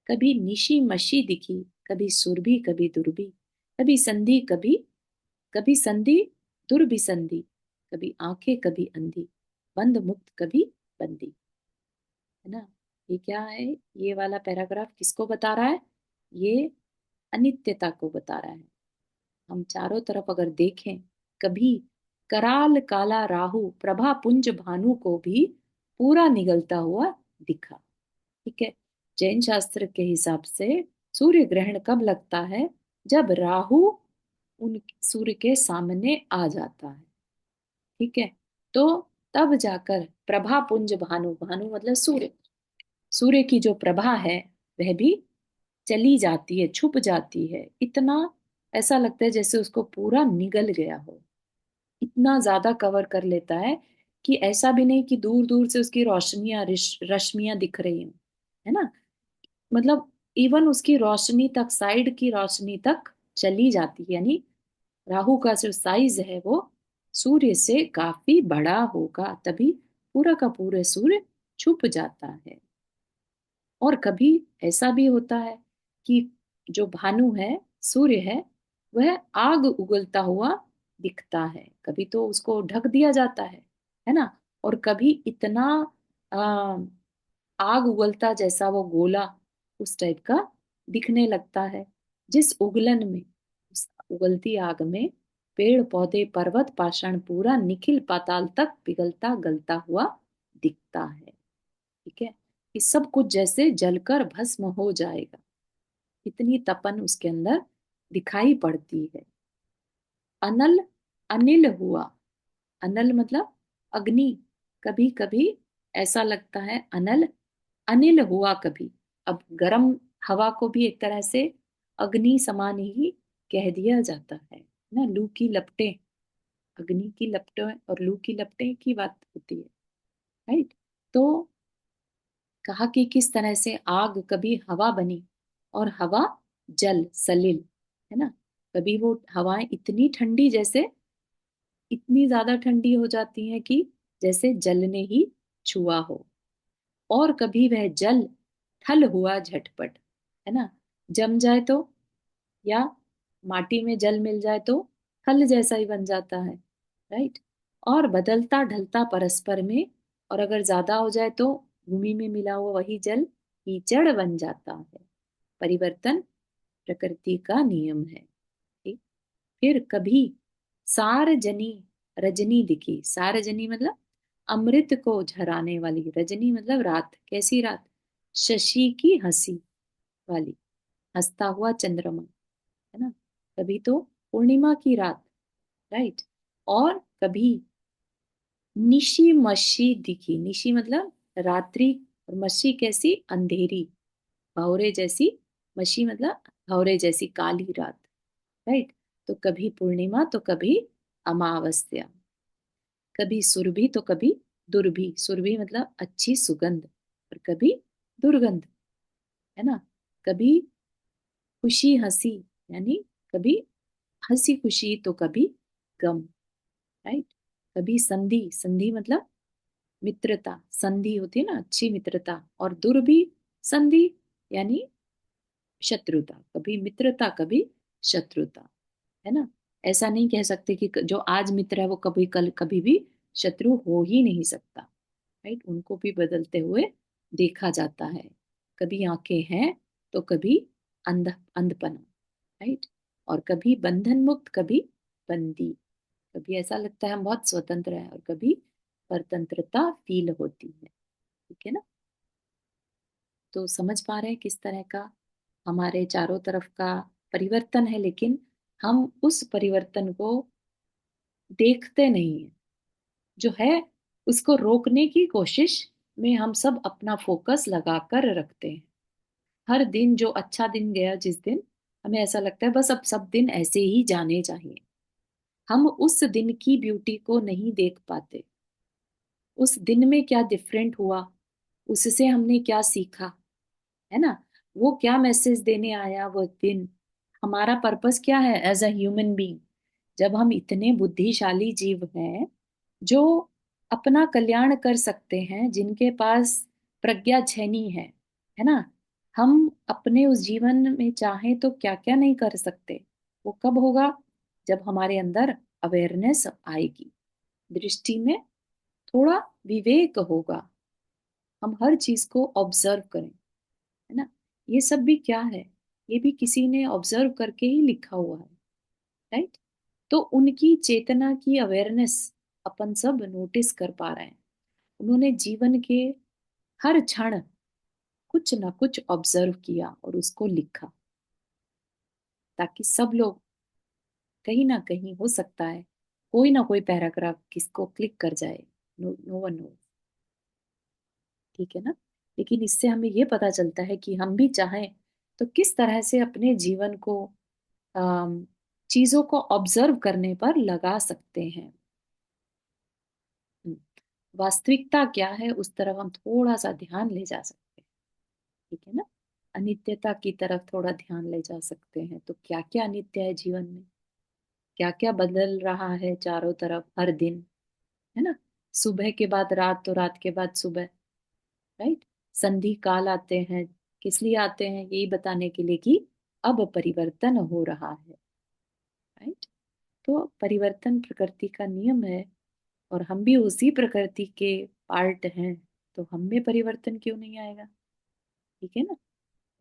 कभी निशी मशी दिखी, कभी सुरभि कभी दुर्बी, कभी संधि कभी कभी संधि दुर्बिसंधि, कभी आंखें कभी अंधी, बंद मुक्त कभी बंदी, है ना। ये क्या है, ये वाला पैराग्राफ किसको बता रहा है, ये अनित्यता को बता रहा है। हम चारों तरफ अगर देखें, कभी कराल काला राहु प्रभा पुंज भानु को भी पूरा निगलता हुआ दिखा, ठीक है। जैन शास्त्र के हिसाब से सूर्य ग्रहण कब लगता है, जब राहु उन सूर्य के सामने आ जाता है, ठीक है। तो तब जाकर प्रभा पुंज भानु, भानु मतलब सूर्य, सूर्य की जो प्रभा है वह भी चली जाती है, छुप जाती है, इतना ऐसा लगता है जैसे उसको पूरा निगल गया हो, इतना ज्यादा कवर कर लेता है कि ऐसा भी नहीं कि दूर दूर से उसकी रोशनियां रश्मियां दिख रही हैं, है ना। मतलब इवन उसकी रोशनी तक, साइड की रोशनी तक चली जाती है, यानी राहु का जो साइज है वो सूर्य से काफी बड़ा होगा, तभी पूरा का पूरा सूर्य छुप जाता है। और कभी ऐसा भी होता है कि जो भानु है, सूर्य है, वह आग उगलता हुआ दिखता है, कभी तो उसको ढक दिया जाता है ना। और कभी इतना आ, आग उगलता जैसा वो गोला, उस टाइप का दिखने लगता है, जिस उगलन में, उस उगलती आग में पेड़ पौधे पर्वत पाषाण पूरा निखिल पाताल तक पिघलता गलता हुआ दिखता है। ठीक है, ये सब कुछ जैसे जलकर भस्म हो जाएगा, इतनी तपन उसके अंदर दिखाई पड़ती है। अनल अनिल हुआ, अनल मतलब अग्नि, कभी कभी ऐसा लगता है अनल अनिल हुआ कभी। अब गर्म हवा को भी एक तरह से अग्नि समान ही कह दिया जाता है ना। लू की लपटें, अग्नि की लपटें और लू की लपटें की बात होती है, राइट। तो कहा कि किस तरह से आग कभी हवा बनी और हवा जल सलिल, है ना। कभी वो हवाएं इतनी ठंडी, जैसे इतनी ज्यादा ठंडी हो जाती हैं कि जैसे जल ने ही छुआ हो, और कभी वह जल थल हुआ झटपट, है ना। जम जाए तो, या माटी में जल मिल जाए तो थल जैसा ही बन जाता है, राइट। और बदलता ढलता परस्पर में, और अगर ज्यादा हो जाए तो भूमि में मिला हुआ वही जल कीचड़ बन जाता है। परिवर्तन प्रकृति का नियम है। ठीक। फिर कभी सारजनी रजनी दिखी, सारजनी मतलब अमृत को झराने वाली, रजनी मतलब रात, कैसी रात, शशि की हंसी वाली, हंसता हुआ चंद्रमा, है ना। कभी तो पूर्णिमा की रात, राइट। और कभी निशी मशी दिखी, निशी मतलब रात्रि, और मशी कैसी, अंधेरी, भौरे जैसी, मशी मतलब भौरे जैसी काली रात, राइट। तो कभी पूर्णिमा तो कभी अमावस्या, कभी सुरभि तो कभी दुर्भि, सुरभि मतलब अच्छी सुगंध, और कभी दुर्गंध, है ना। कभी खुशी हंसी, यानी कभी हंसी खुशी तो कभी गम, राइट। कभी संधि, संधि मतलब मित्रता, संधि होती है ना अच्छी मित्रता, और दुर्भि संधि यानी शत्रुता, कभी मित्रता कभी शत्रुता, है ना। ऐसा नहीं कह सकते कि जो आज मित्र है वो कभी कल कभी भी शत्रु हो ही नहीं सकता, राइट। उनको भी बदलते हुए देखा जाता है। कभी आंखें हैं तो कभी अंधपना, राइट। और कभी बंधन मुक्त, कभी बंदी, कभी ऐसा लगता है हम बहुत स्वतंत्र हैं और कभी परतंत्रता फील होती है। ठीक है ना। तो समझ पा रहे हैं किस तरह का हमारे चारों तरफ का परिवर्तन है, लेकिन हम उस परिवर्तन को देखते नहीं है, जो है उसको रोकने की कोशिश में हम सब अपना फोकस लगाकर रखते हैं। हर दिन जो अच्छा दिन गया जिस दिन, हमें ऐसा लगता है बस अब सब दिन ऐसे ही जाने चाहिए। हम उस दिन की ब्यूटी को नहीं देख पाते, उस दिन में क्या डिफरेंट हुआ, उससे हमने क्या सीखा, है ना। वो क्या मैसेज देने आया वो दिन, हमारा पर्पस क्या है एज अ ह्यूमन बीइंग। जब हम इतने बुद्धिशाली जीव हैं जो अपना कल्याण कर सकते हैं, जिनके पास प्रज्ञा छेनी है ना, हम अपने उस जीवन में चाहें तो क्या क्या नहीं कर सकते। वो कब होगा, जब हमारे अंदर अवेयरनेस आएगी, दृष्टि में थोड़ा विवेक होगा, हम हर चीज को ऑब्जर्व करें, है ना। ये सब भी क्या है, ये भी किसी ने ऑब्जर्व करके ही लिखा हुआ है, राइट। तो उनकी चेतना की अवेयरनेस अपन सब नोटिस कर पा रहे हैं। उन्होंने जीवन के हर क्षण कुछ ना कुछ ऑब्जर्व किया और उसको लिखा, ताकि सब लोग कहीं ना कहीं, हो सकता है कोई ना कोई पैराग्राफ किसको क्लिक कर जाए, नो नो वन नो। ठीक है ना। लेकिन इससे हमें ये पता चलता है कि हम भी चाहें तो किस तरह से अपने जीवन को अम, चीजों को ऑब्जर्व करने पर लगा सकते हैं। हम्म, वास्तविकता क्या है उस तरफ हम थोड़ा सा ध्यान ले जा सकते हैं। ठीक है ना। अनित्यता की तरफ थोड़ा ध्यान ले जा सकते हैं, तो क्या क्या अनित्य है जीवन में, क्या क्या बदल रहा है चारों तरफ हर दिन, है ना। सुबह के बाद रात तो रात के बाद सुबह, राइट। संधि काल आते हैं, किस लिए आते हैं, यही बताने के लिए कि अब परिवर्तन हो रहा है, राइट। तो परिवर्तन प्रकृति का नियम है, और हम भी उसी प्रकृति के पार्ट हैं, तो हम में परिवर्तन क्यों नहीं आएगा। ठीक है ना।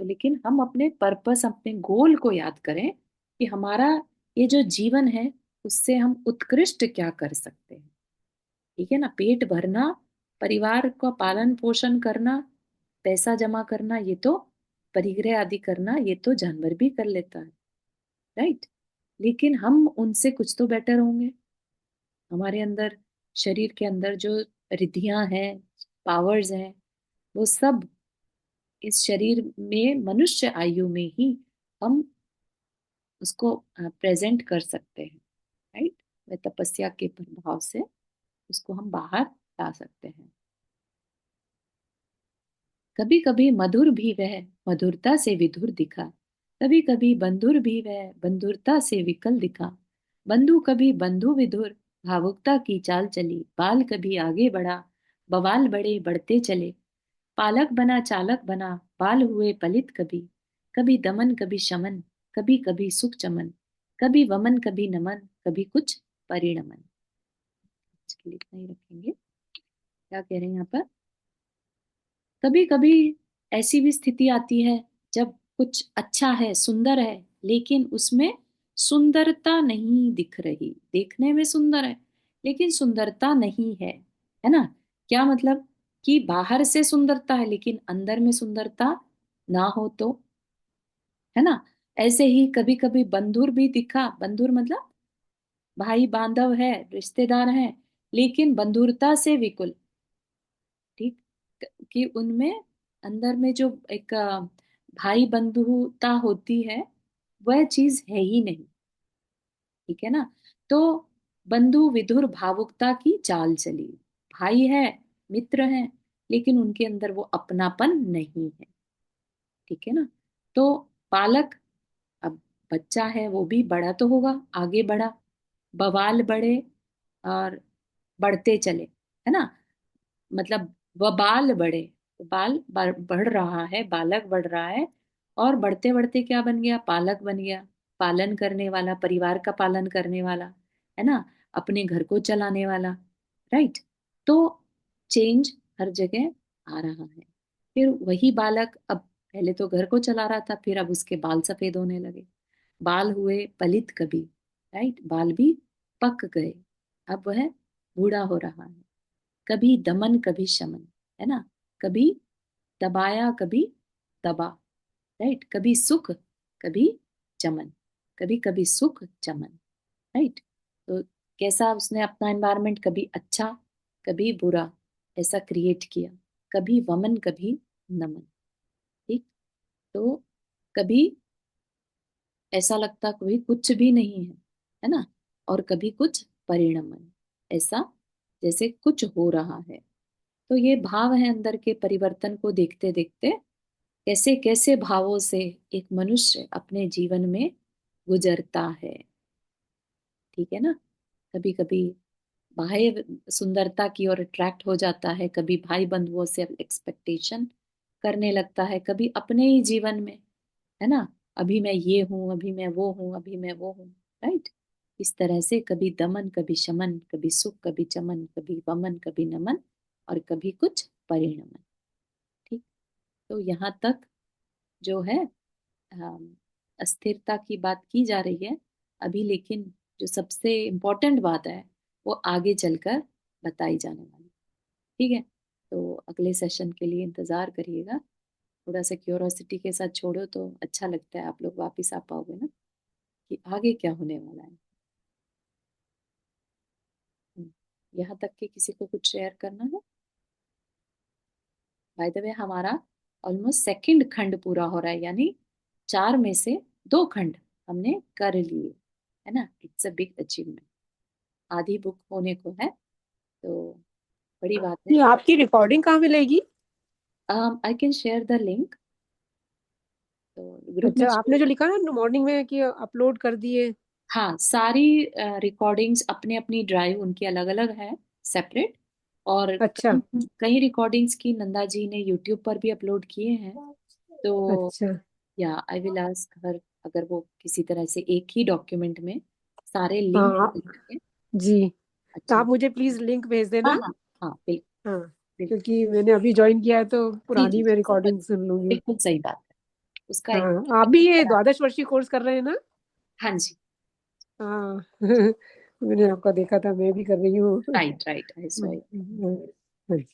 तो लेकिन हम अपने पर्पस, अपने गोल को याद करें कि हमारा ये जो जीवन है उससे हम उत्कृष्ट क्या कर सकते हैं। ठीक है ना, पेट भरना, परिवार का पालन पोषण करना, पैसा जमा करना, ये तो परिग्रह आदि करना, ये तो जानवर भी कर लेता है, राइट। लेकिन हम उनसे कुछ तो बेटर होंगे। हमारे अंदर, शरीर के अंदर जो रिद्धियां हैं, पावर्स हैं, वो सब इस शरीर में मनुष्य आयु में ही हम उसको प्रेजेंट कर सकते हैं, राइट। वह तपस्या के प्रभाव से उसको हम बाहर ला सकते हैं। कभी कभी मधुर भी वह मधुरता से विधुर दिखा, कभी कभी बंधुर भी वह बंधुरता से विकल दिखा। बंधु कभी बंधु विधुर भावुकता की चाल चली, बाल कभी आगे बढ़ा, बवाल बड़े बढ़ते चले। पालक बना चालक बना, बाल हुए पलित कभी, कभी दमन कभी शमन, कभी कभी सुख चमन, कभी वमन कभी नमन, कभी कुछ परिणमन। इसके लिए इतना ही रखेंगे। क्या कह रहे हैं यहाँ पर? कभी कभी ऐसी भी स्थिति आती है जब कुछ अच्छा है, सुंदर है, लेकिन उसमें सुंदरता नहीं दिख रही। देखने में सुंदर है लेकिन सुंदरता नहीं है ना। क्या मतलब? कि बाहर से सुंदरता है लेकिन अंदर में सुंदरता ना हो तो, है ना। ऐसे ही कभी कभी बंधुर भी दिखा, बंधुर मतलब भाई बांधव है, रिश्तेदार है, लेकिन बंधुरता से विकुल। ठीक, कि उनमें अंदर में जो एक भाई बंधुता होती है, वह चीज है ही नहीं। ठीक है ना। तो बंधु विधुर भावुकता की चाल चली, भाई है, मित्र है, लेकिन उनके अंदर वो अपनापन नहीं है। ठीक है ना। तो बालक, अब बच्चा है, वो भी बड़ा तो होगा, आगे बढ़ा, बवाल बढ़े और बढ़ते चले, है ना। मतलब वबाल बढ़े, बाल बढ़ रहा है, बालक बढ़ रहा है, और बढ़ते बढ़ते क्या बन गया? पालक बन गया, पालन करने वाला, परिवार का पालन करने वाला, है ना, अपने घर को चलाने वाला, राइट। तो चेंज हर जगह आ रहा है। फिर वही बालक अब, पहले तो घर को चला रहा था, फिर अब उसके बाल सफेद होने लगे, बाल हुए पलित कभी, राइट, बाल भी पक गए, अब वह बूढ़ा हो रहा है। कभी दमन कभी शमन, है ना, कभी दबाया कभी दबा, राइट, कभी सुख कभी चमन, कभी कभी सुख चमन, राइट। तो कैसा उसने अपना एनवायरनमेंट, कभी अच्छा कभी बुरा, ऐसा क्रिएट किया, कभी वमन कभी नमन। ठीक। तो कभी ऐसा लगता कोई कुछ भी नहीं है ना, और कभी कुछ परिणमन, ऐसा जैसे कुछ हो रहा है। तो ये भाव है अंदर के परिवर्तन को देखते देखते, कैसे कैसे भावों से एक मनुष्य अपने जीवन में गुजरता है। ठीक है ना। कभी कभी बाह्य सुंदरता की ओर अट्रैक्ट हो जाता है, कभी भाई बंधुओं से एक्सपेक्टेशन करने लगता है, कभी अपने ही जीवन में, है ना, अभी मैं ये हूं, अभी मैं वो हूं, अभी मैं वो हूं, राइट। इस तरह से कभी दमन कभी शमन, कभी सुख कभी चमन, कभी वमन कभी नमन, और कभी कुछ परिणमन। ठीक। तो यहाँ तक जो है अस्थिरता की बात की जा रही है अभी, लेकिन जो सबसे इम्पोर्टेंट बात है वो आगे चलकर बताई जाने वाली। ठीक है। तो अगले सेशन के लिए इंतजार करिएगा। थोड़ा सा क्यूरोसिटी के साथ छोड़ो तो अच्छा लगता है, आप लोग वापस आ पाओगे ना, कि आगे क्या होने वाला है। हम्म, यहाँ तक कि किसी को कुछ शेयर करना है? बाय द वे हमारा ऑलमोस्ट सेकंड खंड पूरा हो रहा है, यानी 4 में से 2 खंड हमने कर लिए, है ना। It's a big achievement. आधी बुक होने को है, तो बड़ी बात है। ये आपकी रिकॉर्डिंग कहाँ मिलेगी? I can share the link, तो ग्रुप में अच्छा, आपने जो लिखा ना मॉर्निंग में कि अपलोड कर दिए। हाँ, सारी रिकॉर्डिंग्स अपने अपनी ड्राइव उनकी अलग अलग है, सेपरेट। और अच्छा। कई कई रिकॉर्डिंग्स की नंदा जी ने यूट्यूब पर भी अपलोड किए हैं। तो अच्छा। या आई विल आस्क हर, अगर वो किसी तरह से एक ही डॉक्यूमेंट में सारे हाँ लिंक आप, करके। जी, तो अच्छा। आप मुझे प्लीज लिंक भेज हाँ देना। हाँ हाँ, बिल्कुल हाँ, बिल्कुल। क्योंकि मैंने अभी ज्वाइन किया है तो जी जी पुरानी जी, मैं समझ, रिकॉर्डिंग सुन लूंगी। बिल्कुल सही बात है। उसका हाँ आप भी ये करा। द्वादश वर्षीय कोर्स कर रहे हैं ना? हाँ जी, हाँ मैंने आपका देखा था, मैं भी कर रही हूँ। Right right, I saw it.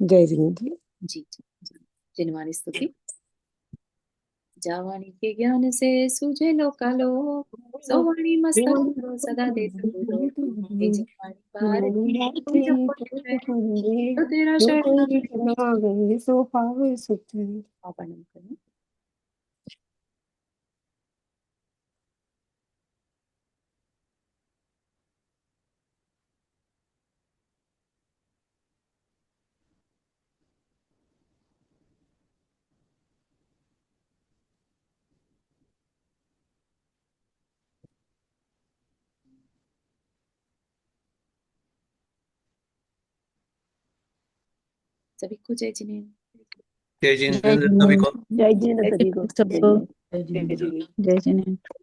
जय जिनेन्द्र जी। जी जी जी। जिनवानी स्तुति। जावानी के ज्ञान से सूझे लोकालो, सोवाणी मस्तक को सदा देत बोलो। हे जिनवानी भारती तू जब पढ़े, तो तेरा जो शरण कोई सुनावे सो पावे सुख। पापा नाम करें। सभी को जय जिनेन्द्र। जय जय जिनेन्द्र सभी को। जय जिनेन्द्र जय सभी को। जिनेन्द्र जय सबको। जिनेन्द्र। जय जिनेन्द्र। जय जिनेन्द्र।